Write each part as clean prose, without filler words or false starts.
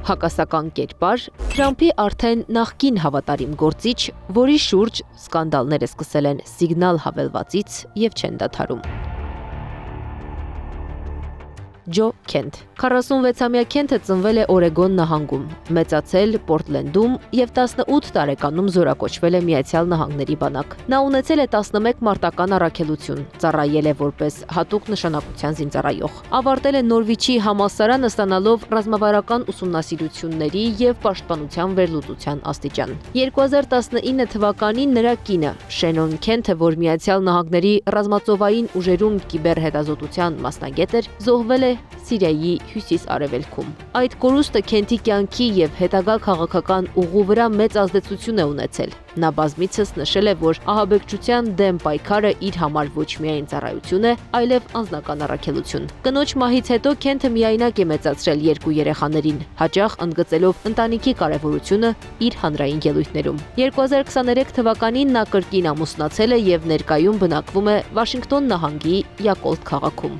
հակասական կերպար, Թրամփի արդեն նախկին հավատարիմ գործիչ, որի շուրջ սկանդալները սկսել են սիգնալ հավելվածից եւ չեն դադարում։ Ջո Քենթ 46-ամյա Քենթը ծնվել է Օրեգոն նահանգում, մեծացել Պորտլենդում եւ 18 տարեկանում զորակոչվել է Միացյալ Նահանգների բանակ։ Նա ունեցել է 11 մարտական առաքելություն, ծառայել է որպես հատուկ նշանակության զինծառայող։ Ավարտել է Նորվիչի համալսարանը ստանալով ռազմավարական ուսումնասիրությունների եւ պաշտպանության վերլուծության աստիճան։ 2019 թվականին նրա կինը Շենոն Քենթը, որ Միացյալ Նահանգների ռազմածովային ուժերում կիբերհետազոտության մասնագետ էր, զոհվել է Սիրիայի հյուսիս-արևելքում։ Այդ կորուստը Քենթի կյանքի եւ հետագա քաղաքական ուղու վրա մեծ ազդեցություն է ունեցել։ Նա բազմիցս նշել է, որ ահաբեկչության դեմ պայքարը իր համար ոչ միայն ծառայություն է, այլև անձնական առաքելություն։ Կնոջ մահից հետո Քենթը միայնակ է մեծացրել երկու երեխաներին, հաճախ ընդգծելով ընտանիքի կարևորությունը իր հանրային ելույթներում։ 2023 թվականին նա կրկին ամուսնացել է եւ ներկայում բնակվում է Վաշինգտոն նահանգի Յակոլտ քաղաքում։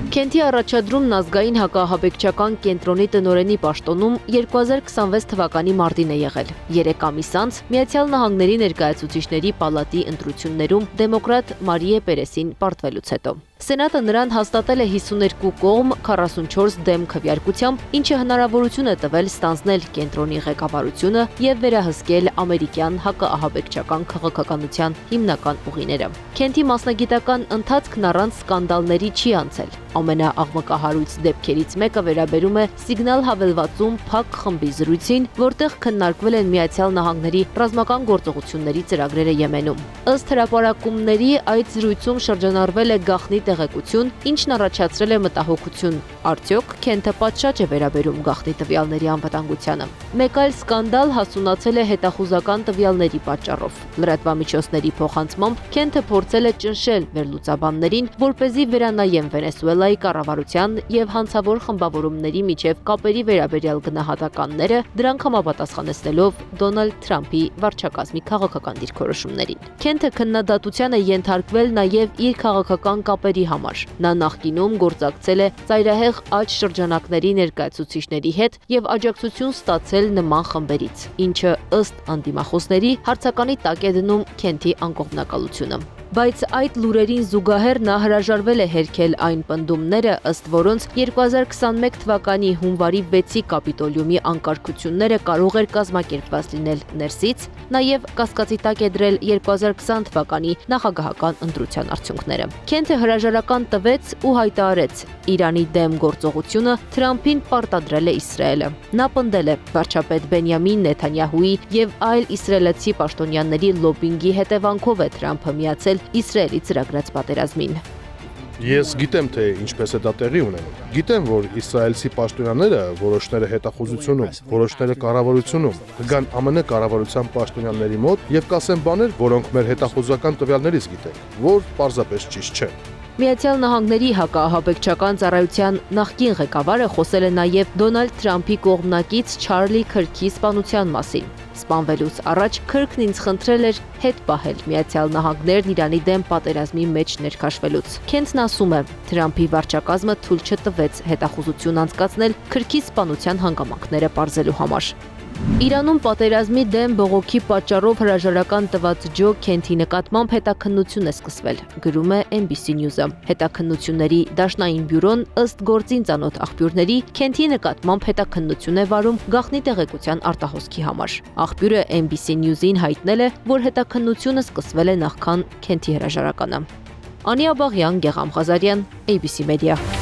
Քենթի առաջադրումն ազգային հակահաբեկչական կենտրոնի տնօրենի պաշտոնում 2026 թվականի մարտին է եղել։ 3 ամիս անց Միացյալ Նահանգների ներկայացուցիչների պալատի ընտրություններում դեմոկրատ Մարիե Պերեսին պարտվելուց հետո։ Սենատը նրան հաստատել է 52 կողմ 44 դեմ քվեարկությամբ, ինչը հնարավորություն է տվել ստանձնել կենտրոնի ղեկավարությունը եւ վերահսկել ամերիկյան հակաահաբեկչական քաղաքականության հիմնական ուղիները։ Քենթի մասնագիտական ընթացքն առանց սկանդալների չի անցել։ Ամենաաղմկահարույց դեպքերից մեկը վերաբերում է սիգնալ հավելվածում ՓԱԿ խմբի զրույցին, որտեղ քննարկվել են Միացյալ Նահանգների ռազմական գործողությունների ծրագրերը Եմենում։ Ըստ հրապարակումների, այդ զրույցում շրջանառվել է գաղտնի տեղեկություն, ինչն առաջացրել է մտահոգություն։ Արդյոք Քենթը պատշաճ է վերաբերում գաղտնի տվյալների անվտանգությանը։ Մեկ այլ սկանդալ հասունացել է հետախուզական տվյալների պատճառով։ Լրատվամիջոցների փոխանցմամբ Քենթը փորձել է ճնշել վերլուծաբաններին, որպեսզի վերանայեն Վենեսուելայի կառավարության եւ հանցավոր խմբավորումների միջև կապերի վերաբերյալ գնահատականները, դրանք համապատասխանեցնելով Դոնալդ Թրամփի վարչակազմի քաղաքական դիրքորոշումներին։ Քենթը քննադատության է ենթարկվել նաեւ իր քաղաքական կապերի համար։ Նա նախկինում գործակցել է ծայրահեղ աջ շրջանակների ներկայացուցիչների հետ եւ աջակցություն ստացել նման խմբերից, ինչը ըստ անդիմախոսների հարցականի տակ է դնում Քենթի անկողմնակալությունը։ Բայց այդ լուրերին զուգահեռ նա հրաժարվել է հերքել այն պնդումները, ըստ որոնց 2021 թվականի հունվարի 6-ի կապիտոլիումի անկարգությունները կարող էր կազմակերպված լինել ներսից, նաև կասկածի տակ է դրել 2020 թվականի նախագահական ընտրության արդյունքները։ Քենթը հրաժարական տվեց ու հայտարարեց. Իրանի դեմ գործողությունը Թրամփին պարտադրել է Իսրայելը։ Նա պնդել է վարչապետ Բենյամին Նեթանյահուի եւ այլ իսրայելացի պաշտոնյաների լոբինգի հետևանքով է Թրամփը միացել Իսրայելի ծրագրած պատերազմին։ Ես գիտեմ, թե ինչպես է դա տեղի ունենում։ Գիտեմ, որ իսրայելցի պաշտոնյաները որոշները հետախուզությունում, որոշները կառավարությունում կգան ԱՄՆ կառավարության պաշտոնյաների մոտ եւ կասեն բաներ, որոնք մեր հետախուզական տվյալներից գիտենք, որ պարզապես ճիշտ չեն։ Միացյալ Նահանգների հակաահաբեկչական ծառայության նախկին ղեկավարը խոսել է նաև Դոնալդ Թրամփի կողմնակից Չարլի Քըրքի սպանության մասին։ Սպանվելուց առաջ Քըրքն ինձ խնդրել էր հետ պահել Միացյալ Նահանգներն Իրանի դեմ պատերազմի մեջ ներքաշվելուց։ Քենթն ասում է, Թրամփի վարչակազմը թույլ չտվեց հետախուզություն անցկացնել Քըրքի սպանության հանգամանքները պարզելու համար։ Իրանում պատերազմի դեմ բողոքի պատճառով հրաժարական տված Ջո Քենթի նկատմամբ հետաքննություն է սկսվել, գրում է NBC News-ը։ Հետաքննությունների դաշնային բյուրոն ըստ գործին ծանոթ աղբյուրների Քենթի նկատմամբ հետաքննություն է վարում գաղտնի տեղեկության արտահոսքի համար։ Աղբյուրը NBC News-ին հայտնել է, որ հետաքննությունը սկսվել է նախքան Քենթի հրաժարականը։ Անի Աբաղյան, Գեղամ Ղազարյան, ABC Media։